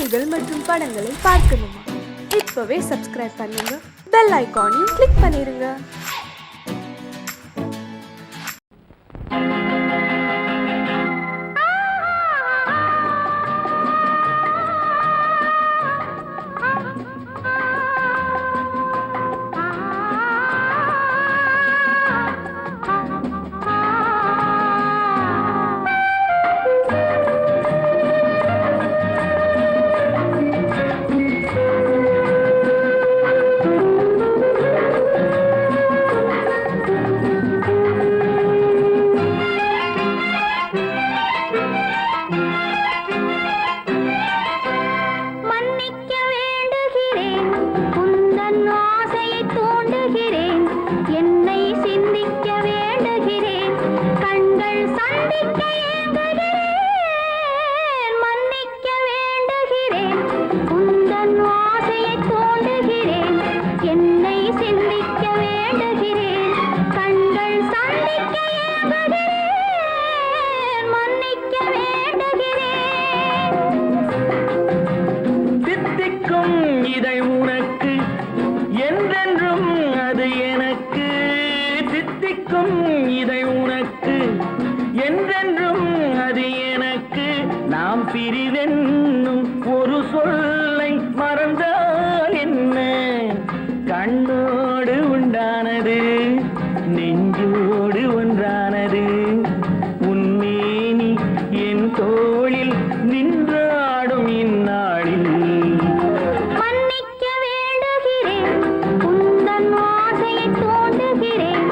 செய்திகள் மற்றும் படங்களை பார்க்கணுமா? இப்பவே சப்ஸ்கிரைப் பண்ணுங்க, பெல் ஐகானையும் கிளிக் பண்ணிருங்க. பிரிவென்னும் ஒரு சொல்லை மறந்தால் என்ன? கண்ணோடு உண்டானது நெஞ்சோடு ஒன்றானது. உன்னேனி என் தோளில் நின்றாடும் இந்நாளில் மன்னிக்க வேண்டுகிறேன், உந்தன் ஆசையை தோண்டுகிறேன்,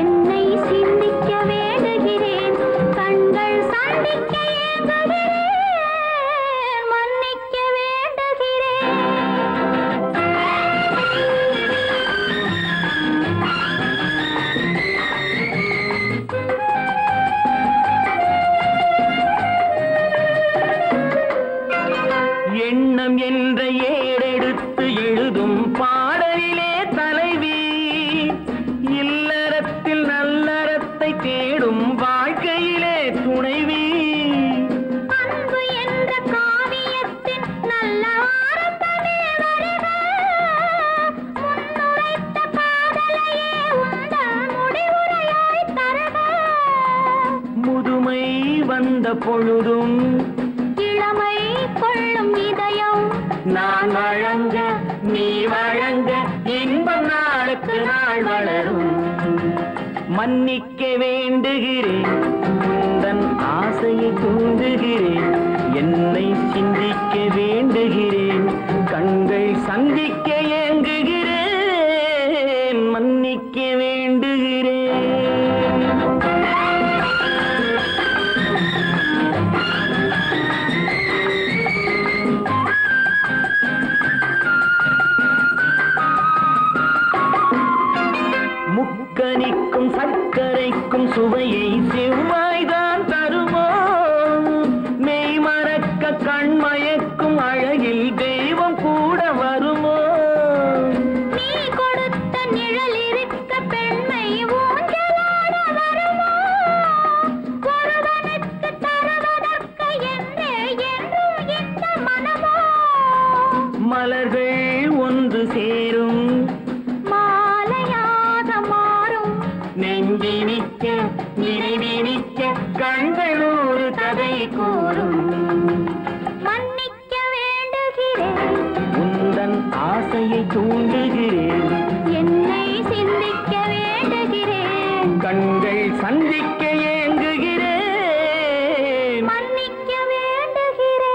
என்னை சிந்திக்க வேண்டுகிறேன், கண்கள் சந்திக்க ஏங்குகிறேன். எண்ணம் என்ற ஏடெடுத்து எழுதும் பாடலிலே தலைவி, இல்லறத்தில் நல்லறத்தை தேடும் வாழ்க்கையிலே துணைவி. அன்பு என்ற காவியத்தின் நல்ல ஆரம்பமே வருக, முன்னுரைத்த காதலையே உந்தன் முடிவுரையாய் தருக. முதுமை வந்த பொழுதும் இளமை கொள்ளும் இதயம் நான் வழங்க நீ வழங்க இன்பம் நாளுக்கு நாள் வளரும். மன்னிக்க வேண்டுகிறேன், உந்தன் ஆசையை தூண்டுகிறேன், என்னை சிந்திக்க வேண்டுகிறேன், கண்கள் சந்திக்க ஏங்குகிறேன். மன்னிக்க வேண்டுகிறேன். முக்கனிக்கும் சர்க்கரைக்கும் சுவையை செவ்வாய்தான் தருமோ? மெய் மறக்க கண்மயக்கும் அழகில் தெய்வம் கூட வருமோ? நீ கொடுத்த நிழல் இருக்க பெண்மை ஊஞ்சலாட வருமோ? ஒருவனுக்கு தருவதற்கு என்னே என்றும் இந்த மனமோ? மலர்கள் ஒன்று சேரும் நெஞ்சினிக்க நினைவினிக்க கண்கள் ஒரு கதை கூறும். மன்னிக்க வேண்டுகிறேன், உந்தன் ஆசையை தூண்டுகிறேன், என்னை சிந்திக்க வேண்டுகிறேன், கண்கள் சந்திக்க ஏங்குகிறேன். மன்னிக்க வேண்டுகிறேன்.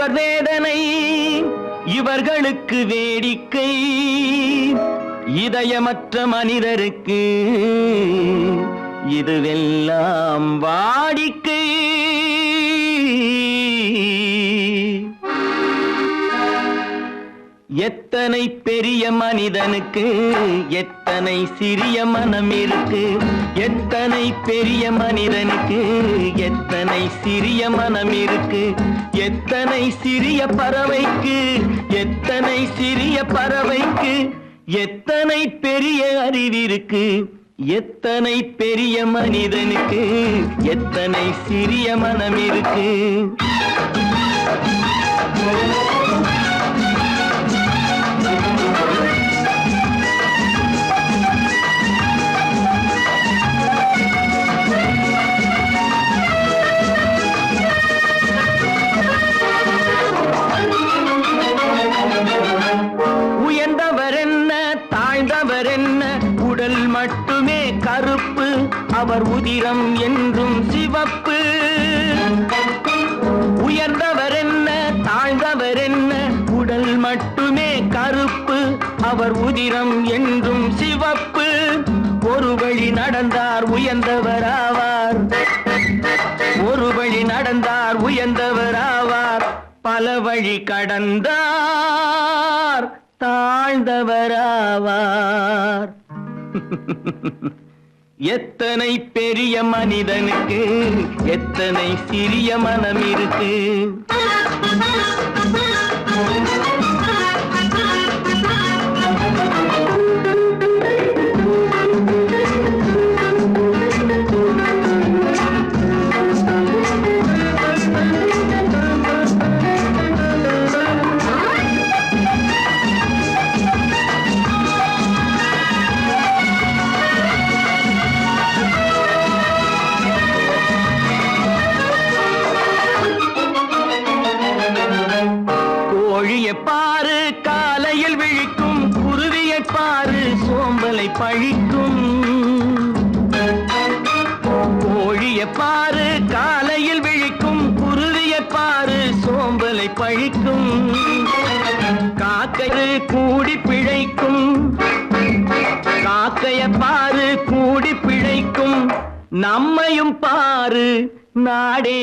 இவர் வேதனை இவர்களுக்கு வேடிக்கை, இதயமற்ற மனிதருக்கு இதுவெல்லாம் வாடிக்கை. எத்தனை பெரிய மனிதனுக்கு எத்தனை சிறிய மனம் இருக்கு, எத்தனை பெரிய மனிதனுக்கு எத்தனை சிறிய மனம் இருக்கு, எத்தனை சிறிய பறவைக்கு எத்தனை சிறிய பறவைக்கு எத்தனை பெரிய அறிவிருக்கு, எத்தனை பெரிய மனிதனுக்கு எத்தனை சிறிய மனம் இருக்கு. உயர்ந்தவர் என்ன தாழ்ந்தவர் என்ன, உடல் மட்டுமே கருப்பு, அவர் உதிரம் என்றும் சிவப்பு. உயர்ந்தவர் என்ன தாழ்ந்தவர் என்ன, உடல் மட்டுமே கருப்பு, அவர் உதிரம் என்றும் சிவப்பு. ஒரு வழி நடந்தார் உயர்ந்தவர் ஆவார், ஒரு வழி நடந்தார் உயர்ந்தவர் ஆவார், பல வழி கடந்தார் தாழ்ந்தவர் ஆவார். எத்தனை பெரிய மனிதனுக்கு எத்தனை சிறிய மனம் இருக்கு. கோழியை பாரு காலையில் விழிக்கும், குருவியை பாரு சோம்பலை பழிக்கும். கோழியை பாரு காலையில் விழிக்கும், குருவியை பாரு சோம்பலை பழிக்கும். காக்கை கூடி பிழைக்கும், காக்கைய பாரு கூடி பிழைக்கும். நம்மையும் பாரு நாடே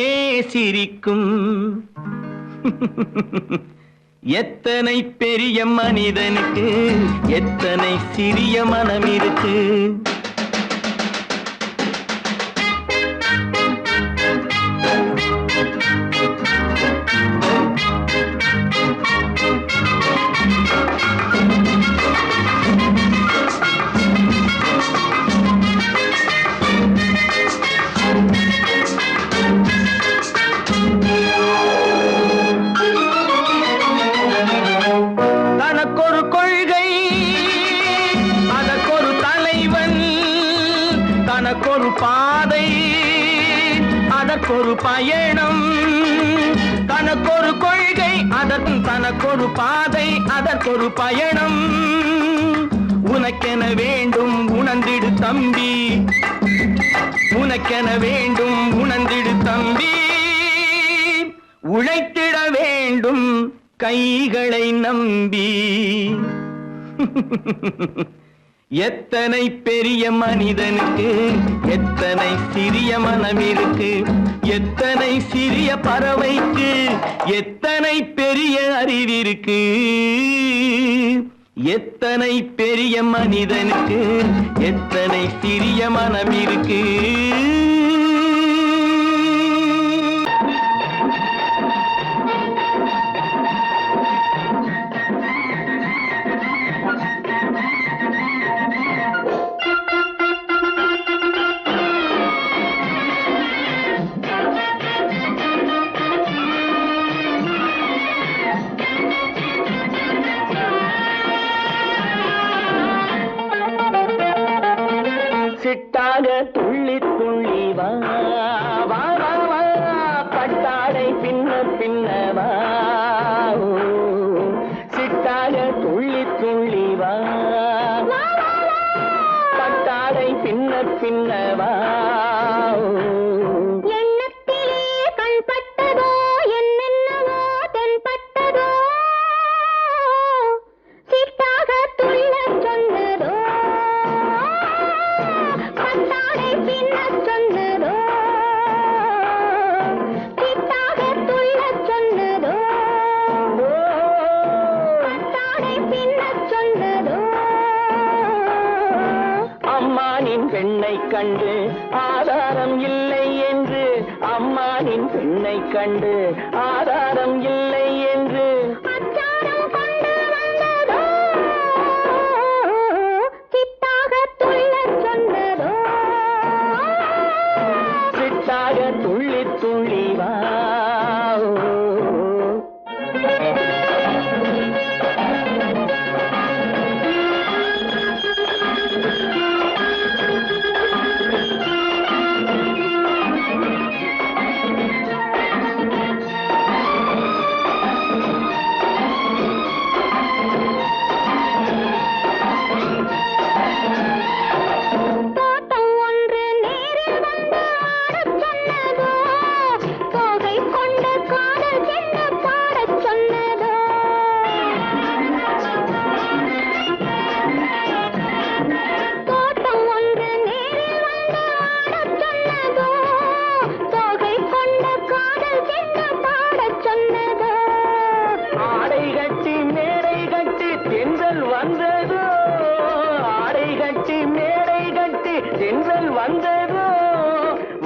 சிரிக்கும். எத்தனை பெரிய மனிதனுக்கு எத்தனை சிறிய மனம் இருக்கு. தனக்கொரு கொள்கை அதற்கொரு தலைவன், தனக்கொரு பாதை அதற்கொரு பயணம். தனக்கொரு கொள்கை தனக்கொரு பாதை அதற்கொரு பயணம். உனக்கென வேண்டும் உணர்ந்திடு தம்பி, உனக்கென வேண்டும் உணர்ந்திடு தம்பி. உழைத்திட வேண்டும் கைகளை நம்பி. எத்தனை பெரிய மனிதனுக்கு எத்தனை சிறிய மனம் இருக்கு, எத்தனை சிறிய பறவைக்கு எத்தனை பெரிய அறிவிருக்கு, எத்தனை பெரிய மனிதனுக்கு எத்தனை சிறிய மனம் இருக்கு. சிட்டாக துள்ளி துள்ளி வா வா வா வா, பட்டாடை பின்ன பின்ன வா. சிட்டாக துள்ளி துள்ளி வா, பட்டாடை பின்ன பின்ன வா. எண்ணத்திலே கண்பட்டதோ என்னென்னவோ தென்பட்டதோ பெண்ணை கண்டு ஆதாரம் இல்லை என்று அம்மானின் பெண்ணை கண்டு ஆதாரம் இல்லை என்று அச்சாரம் கொண்டு வந்ததோ சித்தாக துள்ளச் சொன்னதோ சிட்டாக துள்ளி துள்ளி வா தோட்டம் ஒன்று நேரில் வந்து ஆடச் சொன்னதோ தோகை கொண்ட காதல் என்ன பாடச் சொன்னதோ தோட்டம் ஒன்று நேரில் வந்து ஆடச் சொன்னதோ தோகை கொண்ட காதல் என்ன பாடச் சொன்னதோ ஆடை கட்டி மேடை கட்டி தென்றல் வந்ததோ ஆடை கட்டி மேடை கட்டி தென்றல் வந்ததோ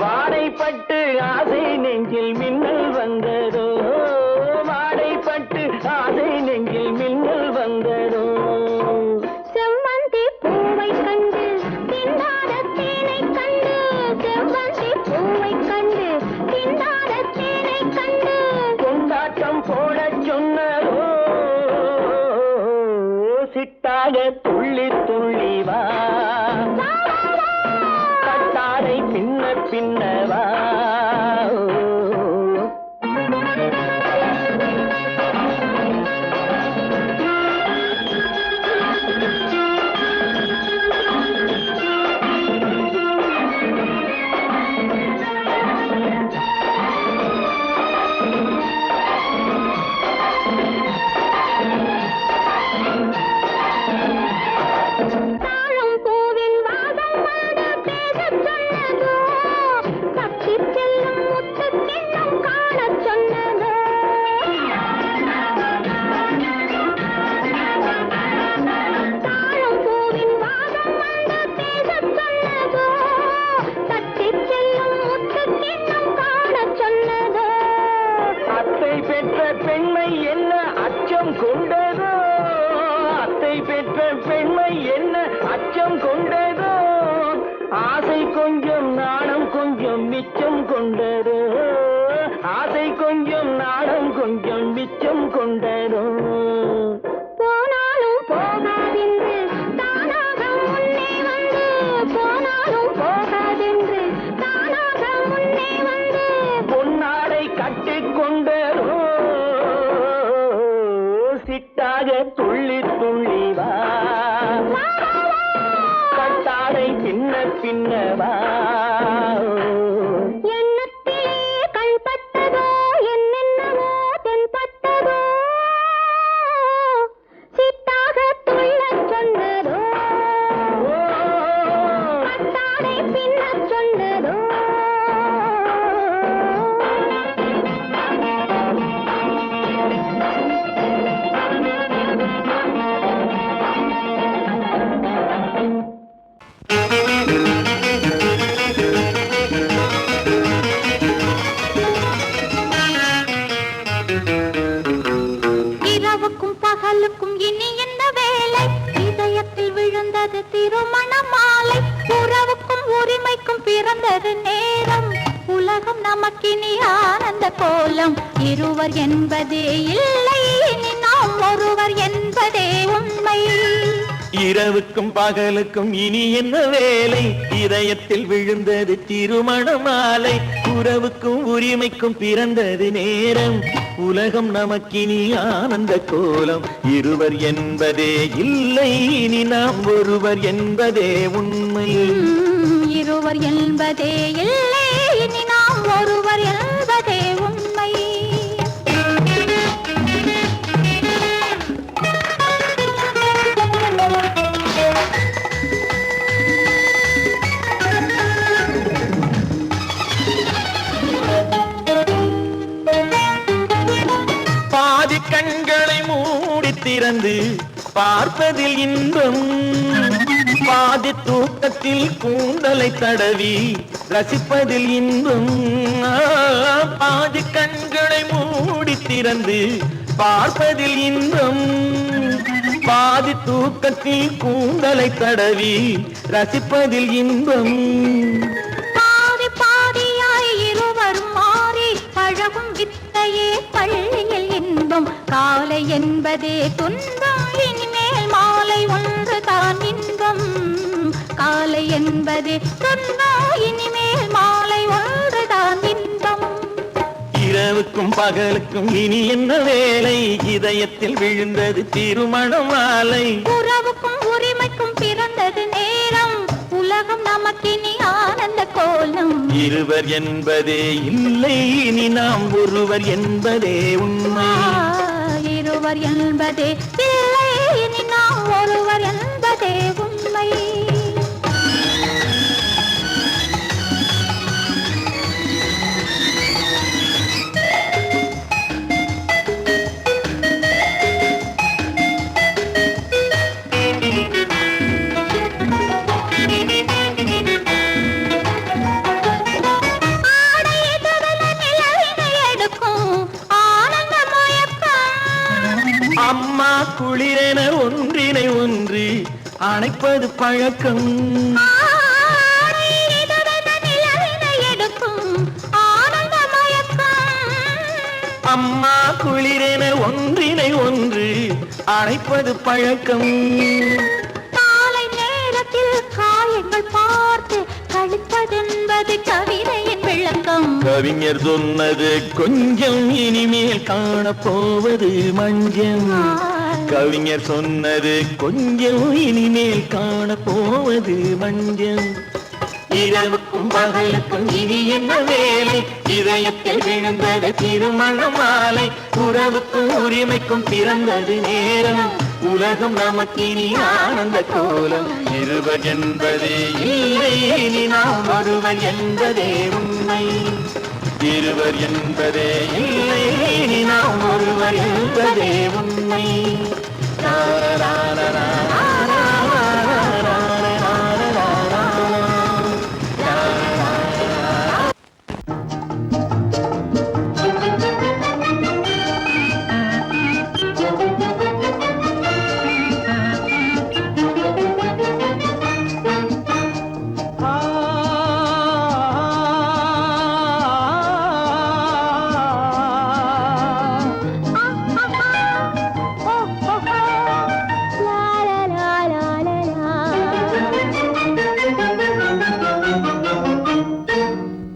வாடைப்பட்டு ஆசை நெஞ்சில் மின்னல் வந்ததோ வாடைப்பட்டு ஆசை நெஞ்சில் மின்னல் வந்ததோ செவ்வந்தி பூவை கண்டு திண்டாட தேனை கண்டு செவ்வந்தி பூவை கண்டு திண்டாட தேனை கண்டு கொண்டாட்டம் போடச் சொன்னதோ சிட்டாக துள்ளி துள்ளி வா கட்டாடை பின்ன பின்ன வா தாழம் பூவின் வாசம் வந்து பேசச் சொன்னதோ தப்பிச் செல்லும் முத்துக் கிண்ணம் காணச் சொன்னதோ தாழம் பூவின் வாசம் வந்து பேசச் சொன்னதோ தப்பிச் செல்லும் முத்துக் கிண்ணம் காணச் சொன்னதோ அத்தை பெற்ற பெண்மை என்ன அச்சம் கொண்டதோ அத்தை பெற்ற பெண்மை என்ன அச்சம் கொண்டதோ ஆசை கொஞ்சம் நாணம் கொஞ்சம் மிச்சம் கொண்டதோ ஆசை கொஞ்சம் நாணம் கொஞ்சம் மிச்சம் கொண்டதோ போனாலும் போகாதென்று தானாக முன்னே வந்து போனாலும் போகாதென்று தானாக முன்னே வந்து பொன்னாடை கட்டிக் கொண்டதோ சிட்டாக துள்ளி துள்ளி வா கட்டாடை பின்ன பின்ன வா எண்ணத்திலே கண்பட்டதோ என்னென்னவோ தென்பட்டதோ சித்தாக துள்ளச் சொன்னதோ கட்டாடை பின்னச் சொன்னதோ இரவுக்கும் பகலுக்கும் இனி என்ன வேலை இதயத்தில் விழுந்தது திருமண மாலை உறவுக்கும் உரிமைக்கும் பிறந்தது நேரம் உலகம் நமக்கினி ஆனந்த கோலம் இருவர் என்பதே இல்லை இனி நாம் ஒருவர் என்பதே உண்மை இரவுக்கும் பகலுக்கும் இனி என்ன வேலை இதயத்தில் விழுந்தது திருமண மாலை உறவுக்கும் உரிமைக்கும் பிறந்தது நேரம் உலகம் நமக்கினி ஆனந்த கோலம் இருவர் என்பதே இல்லை இனி நாம் ஒருவர் என்பதே உண்மை இருவர் என்பதே இல்லை இனி நாம் ஒருவர் என்பதே உண்மை கண்களை மூடி திறந்து பார்ப்பதில் இன்பம் பாதி தூக்கத்தில் கூந்தலை தடவி ரசிப்பதில் இன்பம், பாதி கண்களை மூடி திறந்து பார்ப்பதில் இன்பம். பாதி தூக்கத்தில் கூந்தலை தடவி ரசிப்பதில் இன்பம். பாதி பாதியாய் இருவரும் மாறி பழகும் வித்தையே பள்ளியில் இன்பம். காலை என்பதே துன்பம், இனிமேல் மாலை ஒன்று தான் இன்பம். காலை என்பதே துன்பம், இனிமேல் மாலை ஒன்று தான் இன்பம். இரவுக்கும் பகலுக்கும் இனி என்ன வேலை, இதயத்தில் விழுந்தது திருமண மாலை. உறவுக்கும் உரிமைக்கும் பிறந்தது நேரம், உலகம் நமக்கினி ஆனந்த கோலம். இருவர் என்பதே இல்லை, இனி நாம் ஒருவர் என்பதே உண்மை. இருவர் என்பதே இல்லை, இனி நாம் ஒருவர் என்பதே உண்மை. அம்மா குளிரென ஒன்றினை ஒன்று அணைப்பது பழக்கம். அம்மா குளிரென ஒன்றினை ஒன்று அணைப்பது பழக்கம். காலை நேரத்தில் காயங்கள் பார்த்து கழிப்பதென்பது கவிதையின் விளக்கம். கவிஞர் சொன்னது கொஞ்சம், இனிமேல் காணப்போவது மஞ்சம். கவிஞர் சொன்னது கொஞ்சம், இனிமேல் காணப்போவது மஞ்சம். இரவுக்கும் பகலுக்கும் இனி என்ன வேலை, இதயத்தில் விழுந்தது திருமண மாலை. உறவுக்கும் உரிமைக்கும் பிறந்தது நேரம், உலகம் நமக்கினி ஆனந்த கோலம். இருவர் என்பதே இல்லை, இனி நாம் ஒருவர் என்பதே உண்மை. இருவர் என்பதே இல்லை, இனி நாம் ஒருவர் என்பதே உண்மை.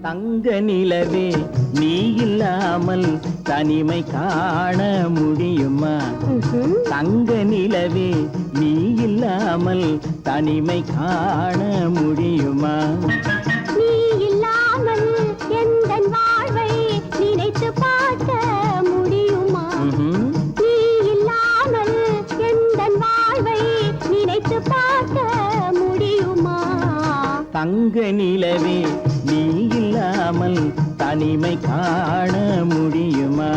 தங்க நிலவே நீ இல்லாமல் தனிமை காண முடியுமா? தங்க நிலவே நீ இல்லாமல் தனிமை காண முடியுமா? நீ இல்லாமல் எந்தன் வாழ்வை நினைத்து பார்க்க முடியுமா? நீ இல்லாமல் எந்தன் வாழ்வை நினைத்து பார்க்க முடியுமா? தங்க நிலவே நீ இல்லாமல் தனிமை காண முடியுமா?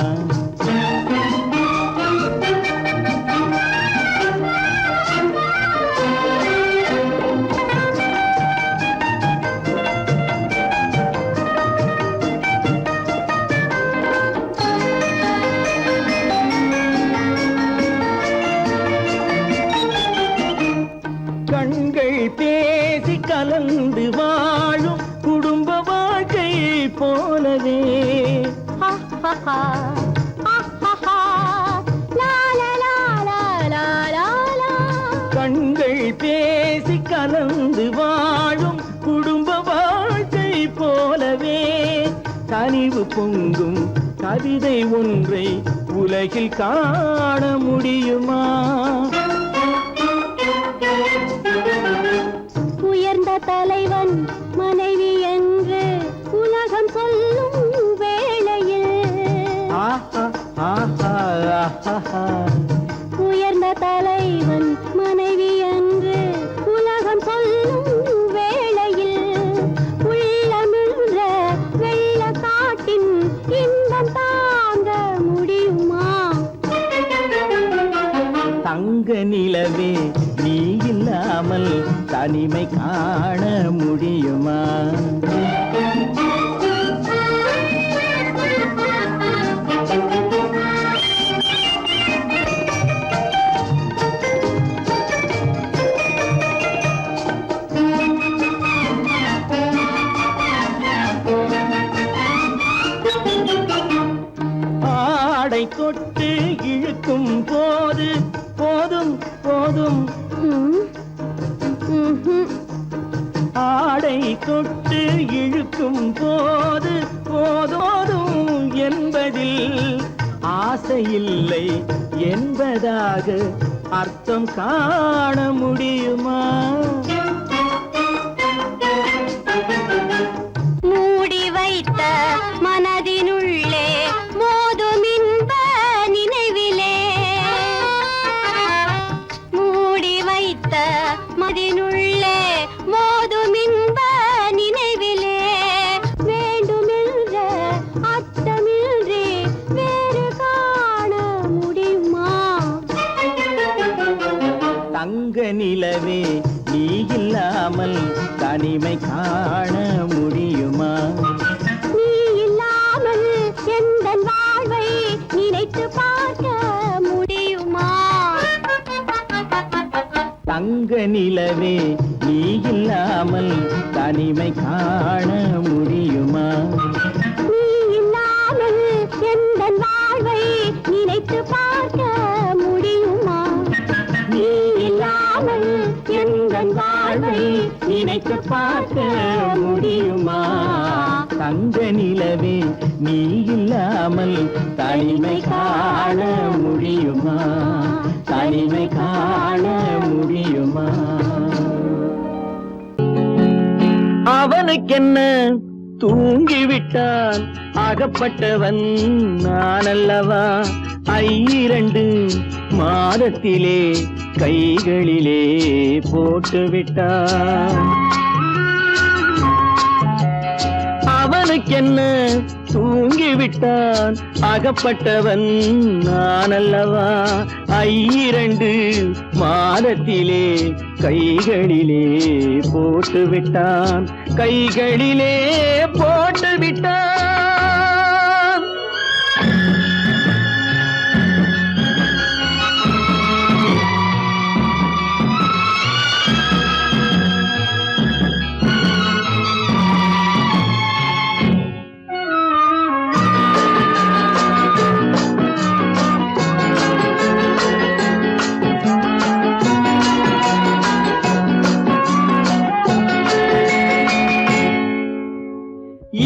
கண்கள் பேசி கலந்து வாழும் குடும்ப வாழ்க்கை போலவே. கண்கள் பேசி கலந்து வாழும் குடும்ப வாழ்க்கை போலவே. கனிவு பொங்கும் கவிதை ஒன்றை உலகில் காண முடியுமா? உயர்ந்த தலைவன் மனைவி என்று உலகம் சொல்லும் வேளையில், உயர்ந்த தலைவன் மனைவி என்று உலகம் சொல்லும் வேளையில், உள்ளமிழ்ந்த வெள்ள காட்டின் இன்பம் தாங்க முடியுமா? தங்க நிலவே நீ இல்லாமல் தனி தனிமை காண முடியுமா? ஆடை தொட்டு இழுக்கும் போது போதும் போதும், ஆடை தொட்டு இழுக்கும் போது போதோதும் என்பதில் ஆசையில்லை என்பதாக அர்த்தம் காண முடியுமா? மூடி வைத்த மனதினுள்ளே மோதும் இன்ப நினைவிலே, மூடி வைத்த மனதினுள்ளே மோதும் இன்ப நினைவிலே, வேண்டுமென்ற அர்த்தமின்றி வேறு காண முடியுமா? தங்க நிலவே நீ இல்லாமல் தனிமை காண முடியுமா? நீ இல்லாமல் எந்தன் வாழ்வை நினைத்து பார்க்க முடியுமா? தங்க நிலவே நீ இல்லாமல் தனிமை காண முடியுமா? நீ இல்லாமல் எந்தன் வாழ்வை நினைத்து பார்க்க முடியுமா? நீ இல்லாமல் எந்தன் வாழ்வை நினைத்து பார்க்க முடியுமா? தங்க நிலவே நீ இல்லாமல் தனிமை காண முடியுமா? தனிமை காண முடியுமா? அவனுக்கென்ன தூங்கிவிட்டான் அகப்பட்டவன் நான் அல்லவா? 2 மாதத்திலே கைகளிலே போட்டுவிட்டான். அவனுக்கென்ன தூங்கிவிட்டான் அகப்பட்டவன் நான் அல்லவா? 2 மாதத்திலே கைகளிலே போட்டுவிட்டான், கைகளிலே போட்டுவிட்டான்.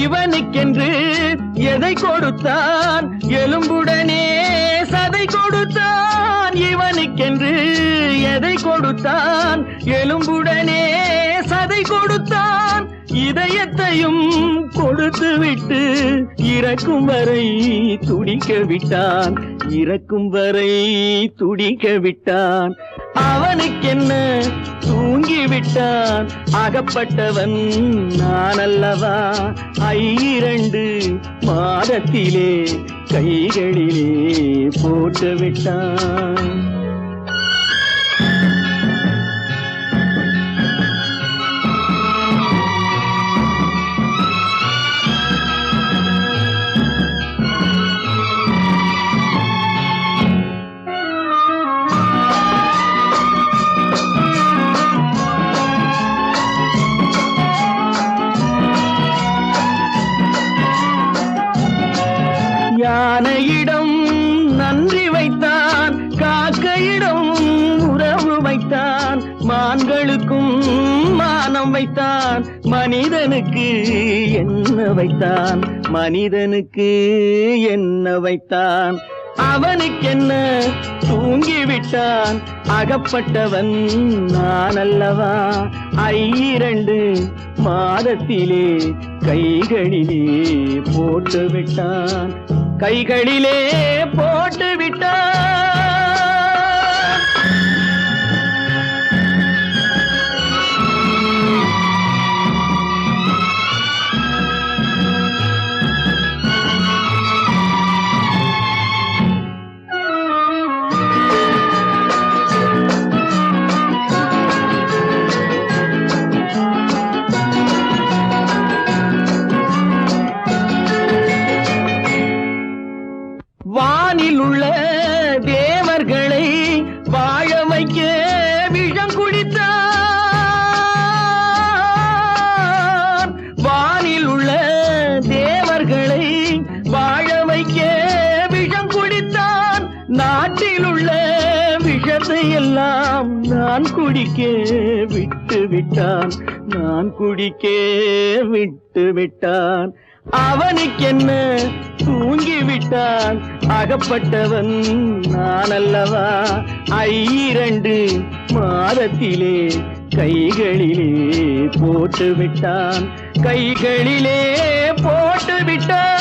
இவனுக்கென்று எதை கொடுத்தான் எலும்புடனே சதை கொடுத்தான். இவனுக்கென்று எதை கொடுத்தான் எலும்புடனே சதை கொடுத்தான். இதயத்தையும் கொடுத்து விட்டு இறக்கும் வரை துடிக்க விட்டான், இறக்கும் வரை துடிக்க விட்டான். அவனுக்கென்ன தூங்கிவிட்டான் அகப்பட்டவன் நான் அல்லவா? 2 மாதத்திலே கைகளிலே போட்டுவிட்டான். யானையிடம் நன்றி வைத்தான், காக்கையிடம் உறவு வைத்தான், மான்களுக்கும் மானம் வைத்தான், மனிதனுக்கு என்ன வைத்தான், மனிதனுக்கு என்ன வைத்தான். அவனுக்கென்ன தூங்கிவிட்டான் அகப்பட்டவன் நான் அல்லவா? 2 மாதத்திலே கைகளிலே போட்டுவிட்டான், கைகளிலே போட்டுவிட்டான். நான் குடிக்க விட்டு விட்டான், நான் குடிக்க விட்டு விட்டான். அவனுக்கென்ன தூங்கி விட்டான், அகப்பட்டவன் நான் அல்லவா. 2 மாதத்திலே கைகளிலே போட்டு விட்டான், கைகளிலே போட்டு விட்டான்.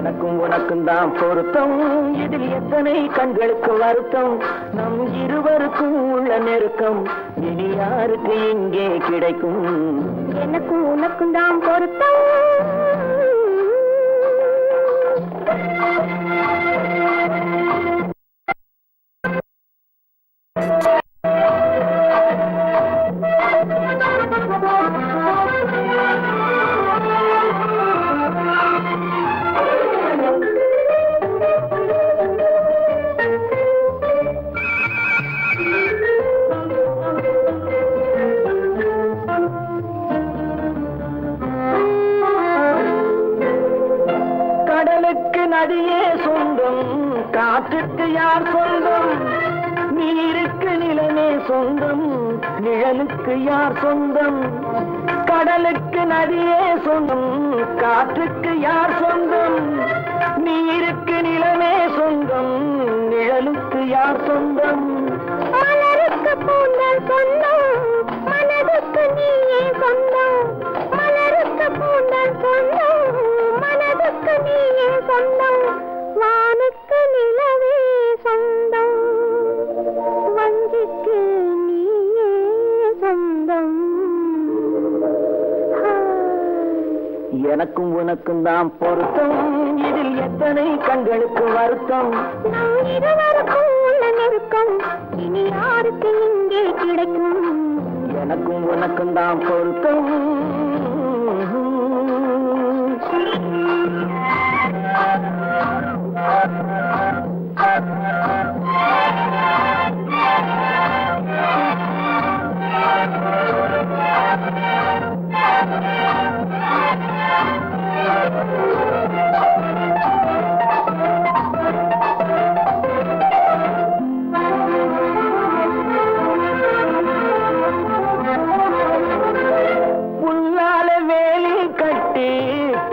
எனக்கும் உனக்கும் தான் பொருத்தம், இதில் எத்தனை கண்களுக்கு வருத்தம். நம் இருவருக்கும் உள்ள நெருக்கம் இனி யாருக்கு இங்கே கிடைக்கும். எனக்கும் உனக்கும் தான் பொருத்தம். கடலுக்கு நதியே சொந்தம், காற்றுக்கு யார் சொந்தம். நீருக்கு நிலமே சொந்தம், நிழலுக்கு யார் சொந்தம். கடலுக்கு நதியே சொந்தம், காற்றுக்கு யார் சொந்தம். நீருக்கு நிலமே சொந்தம், நிழலுக்கு யார் சொந்தம். மலருக்கு பூந்தல் சொந்தம், மனதுக்கு நீயே சொந்தம். மலருக்கு பூந்தல் சொந்தம், மனதுக்கு நீயே சொந்தம். வானுக்கு நிலவே சொந்தம், வஞ்சிக்கு நீயே சொந்தம். எனக்கும் உனக்கும் தான் பொருத்தம், இதில் எத்தனை கண்களுக்கு வருத்தம். நம் இருவருக்கும் உள்ள நெருக்கம் இனி யாருக்கு இங்கே கிடைக்கும். எனக்கும் உனக்கும் தான் பொருத்தம். புல்லால வேலி கட்டி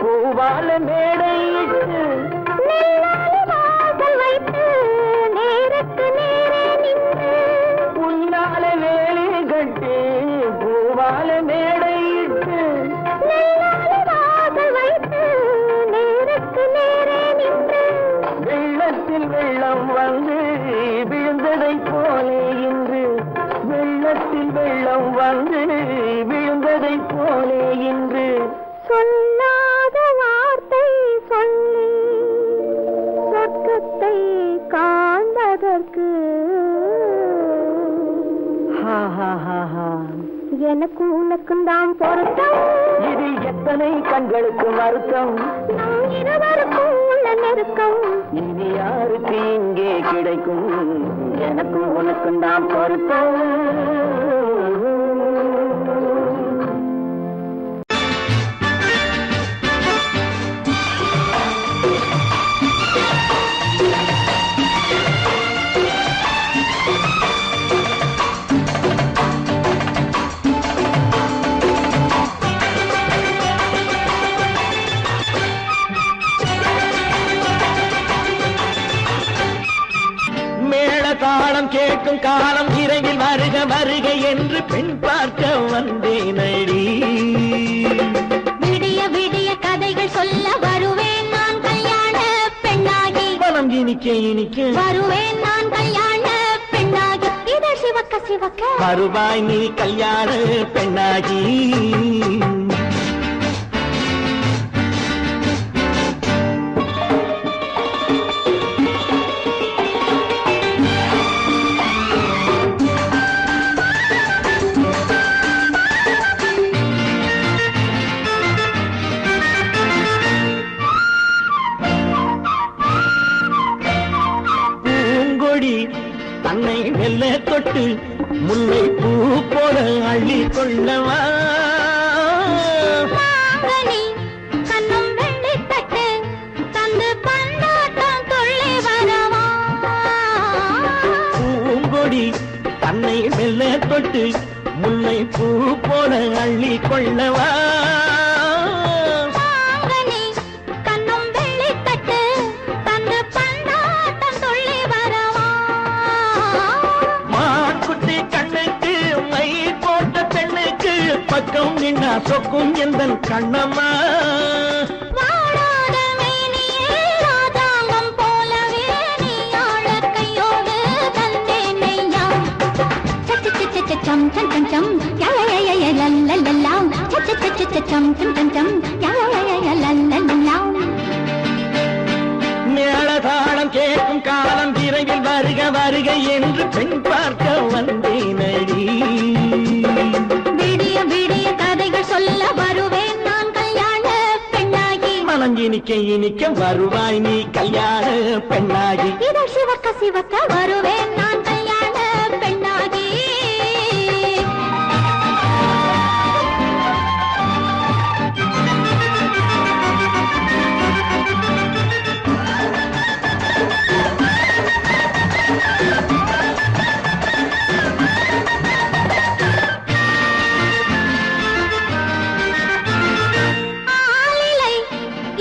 பூவால மேடையிட்டு வாசல் வைத்து நேருக்கு நேரே நின்று. புல்லால வேலி கட்டி பூவால மேடையிட்டு வாசல் வைத்து நேருக்கு நேரே நின்று. வெள்ளத்தில் வெள்ளம் வந்து விழுந்ததை போலே இன்று. வெள்ளத்தில் வெள்ளம் வந்து விழுந்ததை போலே இன்று. சொல்லாத வார்த்தை சொல்லி சொர்க்கத்தை காண்பதற்கு எனக்கும் உனக்கும் தான் பொருத்தம். இதில் எத்தனை கண்களுக்கு வருத்தம். நம் இருவருக்கும் உள்ள நெருக்கம் இனி யாருக்கு இங்கே கிடைக்கும். எனக்கும் உனக்கும் தான் பொருத்தம். தாளம் கேட்கும் காலம் இரவில் வருக வருக என்று பெண் பார்க்க வந்தேனடி. விடிய விடிய கதைகள் சொல்ல வருவேன் நான் கல்யாண பெண்ணாகி. மனம் இனிக்க இனிக்க வருவேன் நான் கல்யாண பெண்ணாகி. இதழ் சிவக்க சிவக்க வருவாய் நீ கல்யாண பெண்ணாகி. தன்னை வெல்ல தொட்டு முல்லை பூ போல அள்ளி கொள்ளவா. கண்ணும் வெள்ளி தட்டு கொடி தன்னை மெல்ல தொட்டு முல்லை பூ போல அள்ளி கொள்ளவா மாங்கனி கண்ணும் வெள்ளித்தட்டு தந்து பந்தாட்டம் துள்ளி வரவா மான்குட்டி கண்ணுக்கு மை போட்ட பெண்ணுக்கு பக்கம் நின்னா சொக்கும் எந்தன் கண்ணம்மா வாடாத மேனியே ராதாங்கம் போலவே நீ ஆழக் கையோடு தந்தேனையா சம் சம் சம் சம் யா யா யா யா லல்லல்லா சம் சம் சம் சம் யா யா யா லல்லல்லா மேளதாளம் கேட்கும் காலம் விரைவில் வருக வருக என்று பெண் பார்க்க வந்தேனடி விடிய விடிய கதைகள் சொல்ல வருவேன் நான் கல்யாண பெண்ணாகி மனம் இனிக்க இனிக்க வருவாய் நீ கல்யாண பெண்ணாகி இதழ் சிவக்க சிவக்க வருவேன் நான் கல்யாண பெண்ணாகி ஆலிலை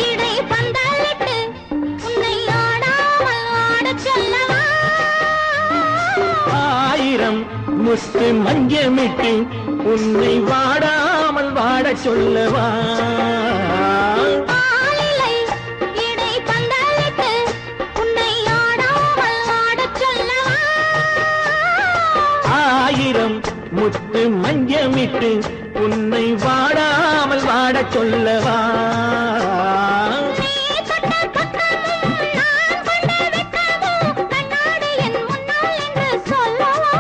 இடை பந்தலிட்டு உன்னை ஆடாமல் ஆடச் சொல்லவா ஆயிரம் முத்து மஞ்சமிட்டு உன்னை வாடாமல் வாடச் சொல்லவா ஆலிலை இடை பந்தலிட்டு உன்னை ஆடாமல் ஆடச் சொல்லவா ஆயிரம் முத்து மஞ்சமிட்டு உன்னை வாடாமல் வாடச் சொல்லவா நீ தொட்ட பக்கமும் நான் கொண்ட வெட்கமும் கண்ணாடி என் முன்னால் என்று சொல்லவா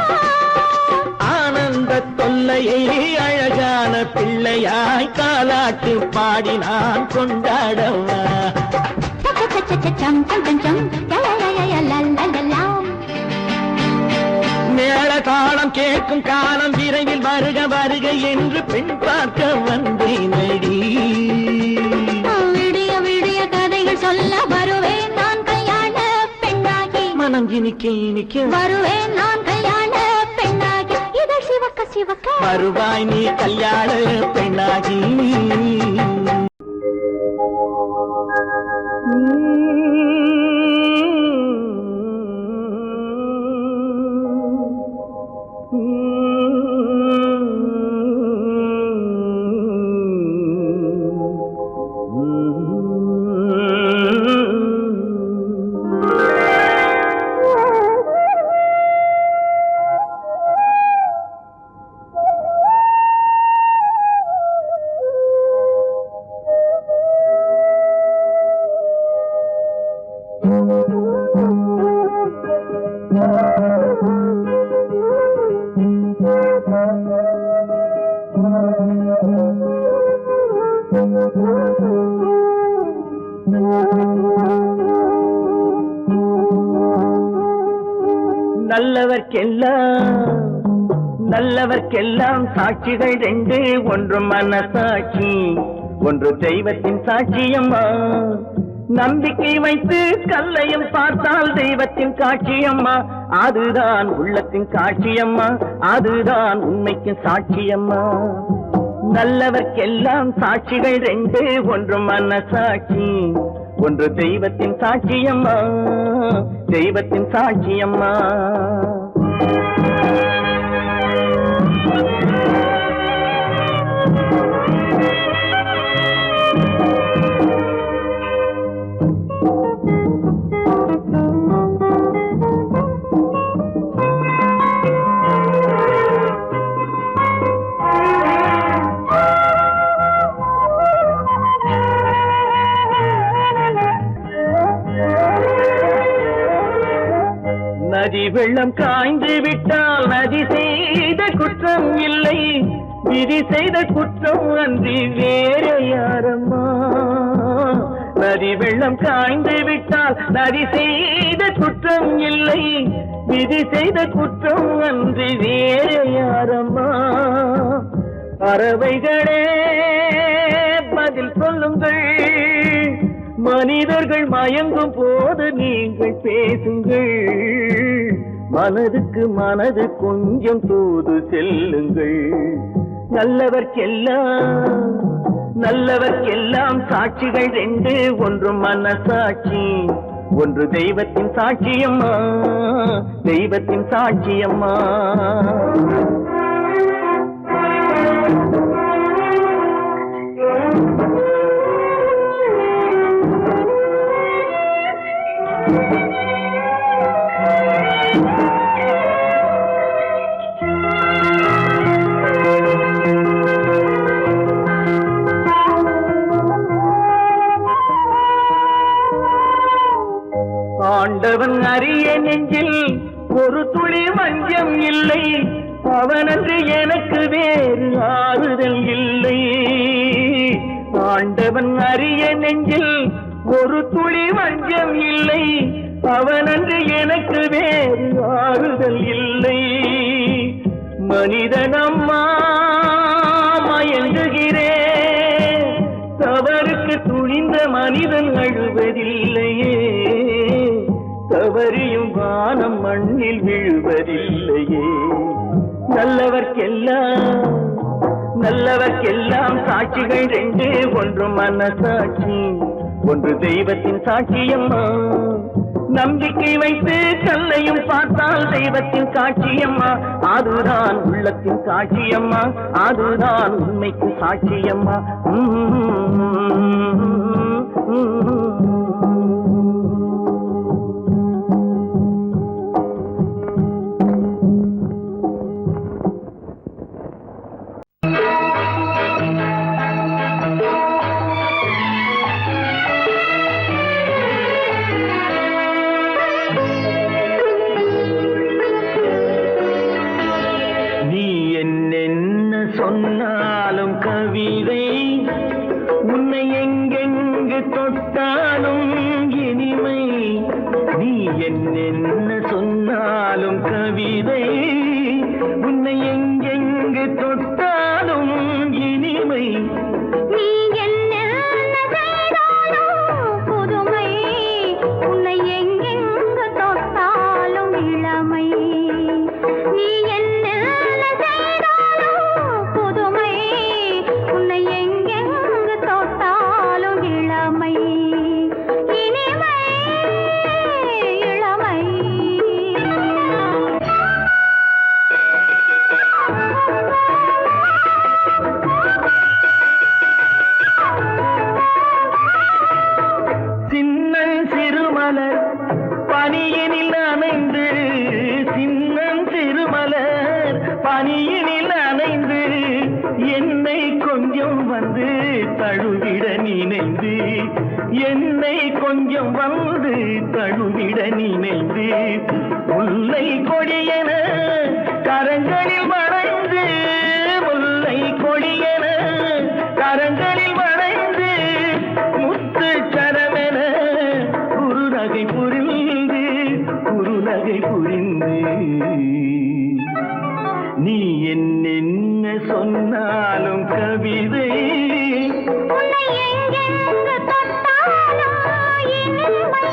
ஆனந்த தொல்லையை அழகான பிள்ளையாய் காலாட்டு பாடி நான் கொண்டாடவா சம் சம் சம் சம் யா யா யா லல்லல்லா மேளதாளம் கேட்கும் காலம் விரைவில் வருக வருக என்று பெண் பார்க்க வந்தேனடி விடிய விடிய கதைகள் சொல்ல வருவேன் நான் கல்யாண பெண்ணாகி மனம் இனிக்க இனிக்க வருவேன் நான் கல்யாண பெண்ணாகி இதழ் சிவக்க சிவக்க வருவாய் நீ கல்யாண பெண்ணாகி நல்லவர்க்கெல்லாம் சாட்சிகள் ரெண்டு, ஒன்று மனசாட்சி, ஒன்று தெய்வத்தின் சாட்சியம்மா. நம்பிக்கை வைத்து கல்லையும் பார்த்தால் தெய்வத்தின் காட்சியம்மா, அதுதான் உள்ளத்தின் காட்சியம்மா, அதுதான் உண்மைக்கு சாட்சியம்மா. நல்லவர்க்கெல்லாம் சாட்சிகள் ரெண்டு, ஒன்று மனசாட்சி, ஒன்று தெய்வத்தின் சாட்சியம்மா, தெய்வத்தின் சாட்சியம்மா. நதி வெள்ளம் காய்ந்து விட்டால் நதி செய்த குற்றம் இல்லை, விதி செய்த குற்றம் அன்றி வேற யாரம்மா. நதி வெள்ளம் காய்ந்து விட்டால் நதி செய்த குற்றம் இல்லை, விதி செய்த குற்றம் அன்றி வேற யாரம்மா. பறவைகளே பதில் சொல்லுங்கள், மனிதர்கள் மயங்கும் போது நீங்கள் பேசுங்கள். மனதுக்கு மனது கொஞ்சம் தூது செல்லுங்கள். நல்லவர்க்கெல்லாம் சாட்சிகள் ரெண்டு, ஒன்று மனசாட்சி, ஒன்று தெய்வத்தின் சாட்சியம்மா, தெய்வத்தின் சாட்சியம்மா. ஆண்டவன் அறிய நெஞ்சில் ஒரு துளி வஞ்சம் இல்லை, அவனன்று எனக்கு வேறு ஆறுதல் இல்லை. ஆண்டவன் அறிய நெஞ்சில் ஒரு துளி வஞ்சம் இல்லை, அவனன்று எனக்கு வேறு ஆறுதல் இல்லை. மனிதனம்மா மயங்குகிறேன், தவறுக்கு துணிந்த மனிதன் அழுவதில்லையே, தவறியும் வானம் மண்ணில் விழுவதில்லையே. நல்லவர்க்கெல்லாம் சாட்சிகள் ரெண்டு, ஒன்று மனசாட்சி, ஒன்று தெய்வத்தின் சாட்சியம்மா. நம்பிக்கை வைத்து கல்லையும் பார்த்தால் தெய்வத்தின் சாட்சியம்மா, அதுதான் உள்ளத்தின் சாட்சியம்மா, அதுதான் உண்மைக்கு சாட்சியம்மா. சொன்னாலும் கவிதை, உன்னை எங்கெங்கு தொட்டாலும் இனிமை. நீ என்ன சொன்னாலும் கவிதை, உன்னை எங்கெங்கு தொட்டாலும் இனிமை. நீ என்ன செய்தாலும் புதுமை, உன்னை எங்கெங்கு தொட்டாலும் இளமை. நீ என்ன பனியினில் அணைந்து, சின்னம் திருமலர் பனியினில் அணைந்து, என்னை கொஞ்சம் வந்து தழுவிட நினைந்து, என்னை கொஞ்சம் வந்து தழுவிட நினைந்து, முல்லை கொடியென கரங்களில் வளைந்து, முல்லை கொடியென கரங்களில் வளைந்து, முத்து சரமென குறுநகை புரிந்து, குறுநகை புரிந்து. நீ என்ன சொன்னாலும் கவிதை, உன்னை எங்கெங்கு தொட்டாலும் இனிமை.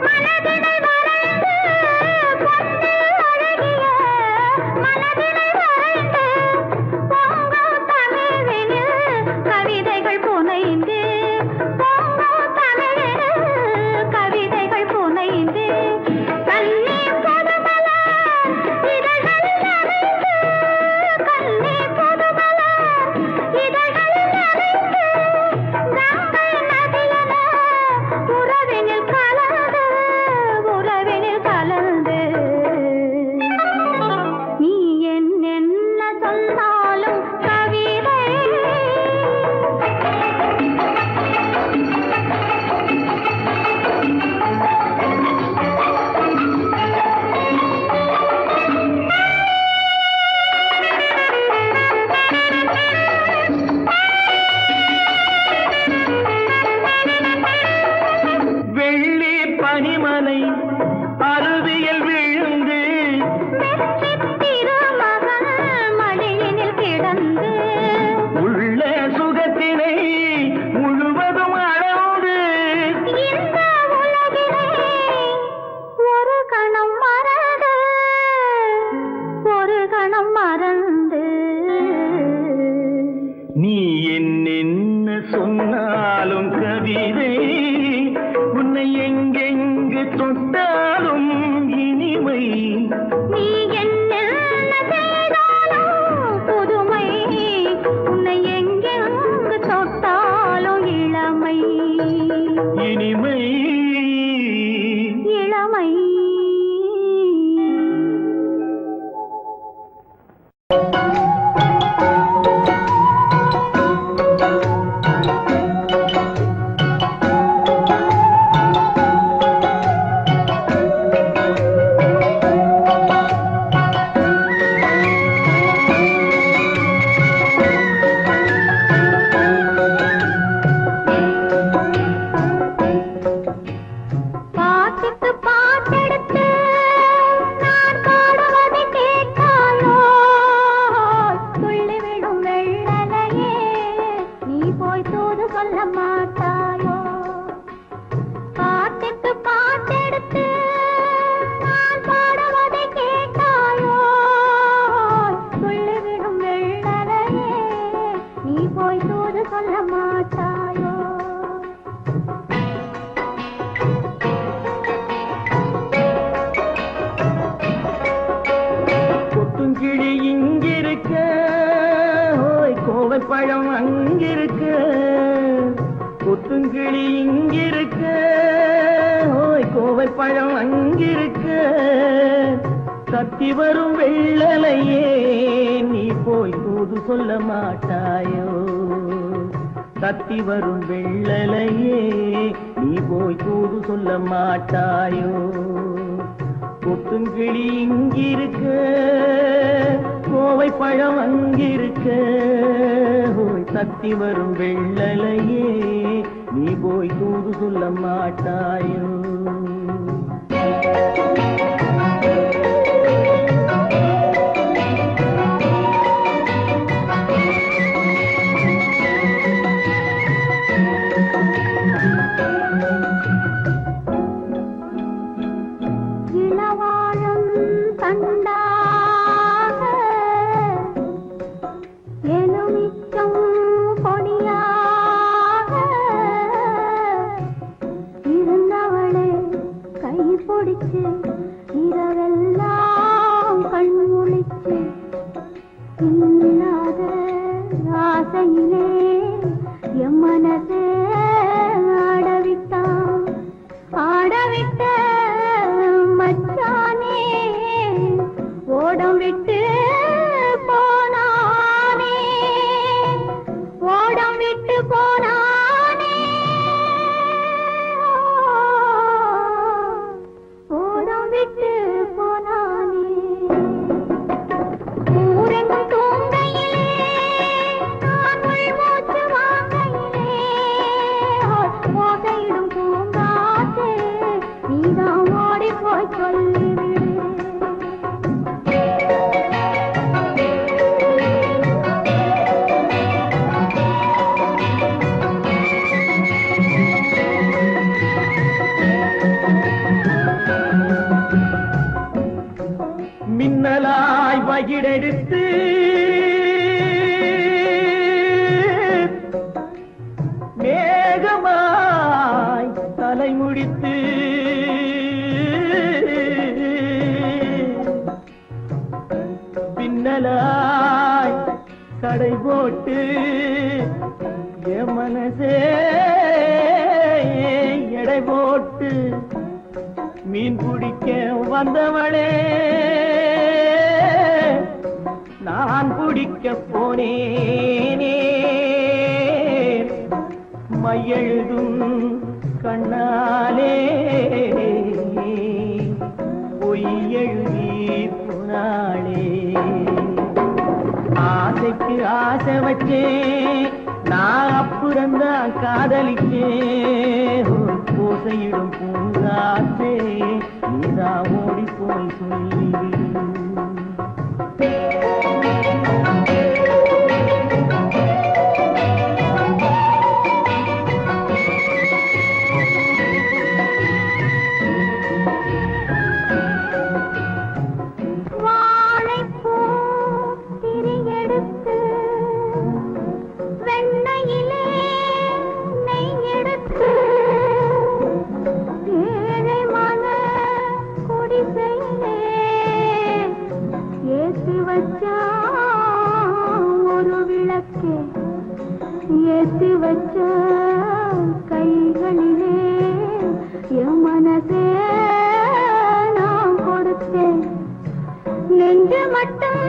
மனதினை சொன்னாலும் கவிதை உன்னை எங்கெங்கு தொட்டாலும் இனிமை நீ என்ன செய்தாலும் புதுமை உன்னை எங்கெங்கு தொட்டாலும் இளமை இனிமை இளமை பாட்டுக்கு பாட்டெடுத்து நான் பாடுவதை கேட்காயோ துள்ளிவிடும் வெள்ளலையே நீ போய் தூது சொல்ல மாட்டாயோ பாட்டுக்கு பாட்டெடுத்து நான் பாடுவதை கேட்காயோ துள்ளிவிடும் வெள்ளலையே நீ போய் தூது சொல்ல மாட்டாயோ கொத்துங்கிளி இங்கிருக்க ஓய் கோவை பழம் அங்கிருக்க கொத்துங்கிளி இங்கிருக்க ஓய் கோவை பழம் அங்கிருக்க தத்தி வரும் வெள்ளலையே நீ போய் தூது சொல்ல மாட்டாயோ தத்தி வரும் வெள்ளலையே நீ போய் தூது சொல்ல மாட்டாயோ கொத்துங்கிளி இங்கிருக்க கோவை பழம் அங்கிருக்க ஓய் தத்தி வரும் வெள்ளலையே நீ போய் தூது சொல்ல மாட்டாயோ இளவாழம் தண்டாக எலுமிச்சம் கொடியாக இருந்தவளே கை பிடிச்சு இரவெல்லாம் கண் முழிச்சு இல்லாத ஆசையிலே என் மனசே ஆடவிட்டான் ஆடவிட்ட மச்சானே ஓடம் விட்டு போனானே ஓடம் விட்டு போனானே ஓடம் விட்டு போனானே ஊரெங்கும் தூங்கையிலே நான் உள்மூச்சு வாங்கையிலே ஓசையிடும் பூங்காற்றே நீதான் ஓடி போய் சொல்லிவிடு மின்னலாய் வகிடெடுத்து மேகமாய் தலைமுடித்து பின்னலாய் கடை போட்டு என் மனசே எடை போட்டு மீன் பிடிக்க வந்தவளே நான் பிடிக்க போனேனே மையெழுதும் கண்ணாலே பொய் எழுதி போனாளே ஆசைக்கு ஆசை வச்சே நான் அப்புறந்தான் காதலிச்சேன் ஓசையிடும் பூங்காற்றே நீதா ஓடி போய் சொல்லிவிடு வாழைப்பூ திரியெடுத்து வெண்ணையிலே ஏத்தி வச்ச கைகளிலே என் மனசே நான் கொடுத்தேன். நெஞ்சு மட்டும்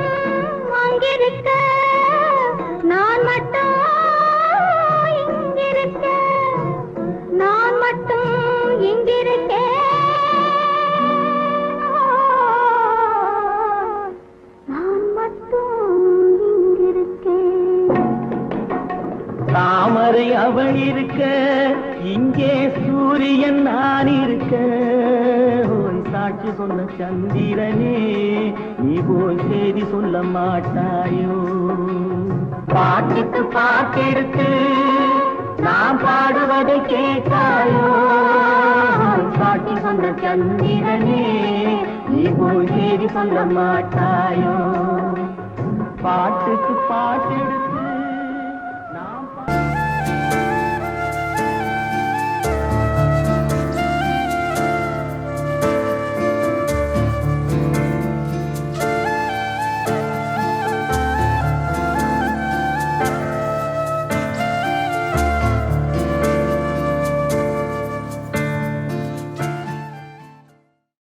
அங்கிருக்க, நான் மட்டும் இங்கிருக்க, நான் மட்டும் இங்கிருக்கேன், நான் மட்டும் இங்கிருக்கேன். தாமரை அவள் இருக்க, இங்கே சூரியன் நான் இருக்க. ஓய் சாட்சி சொன்ன சந்திரனே, நீ போய் செய்தி சொல்ல மாட்டாயோ? பாட்டுக்கு பாட்டெடுத்து நான் பாடுவதை கேட்டாயோ? சாட்சி சொன்ன சந்திரனே, நீ போய் செய்தி சொல்ல மாட்டாயோ? பாட்டுக்கு பாட்டெடுத்து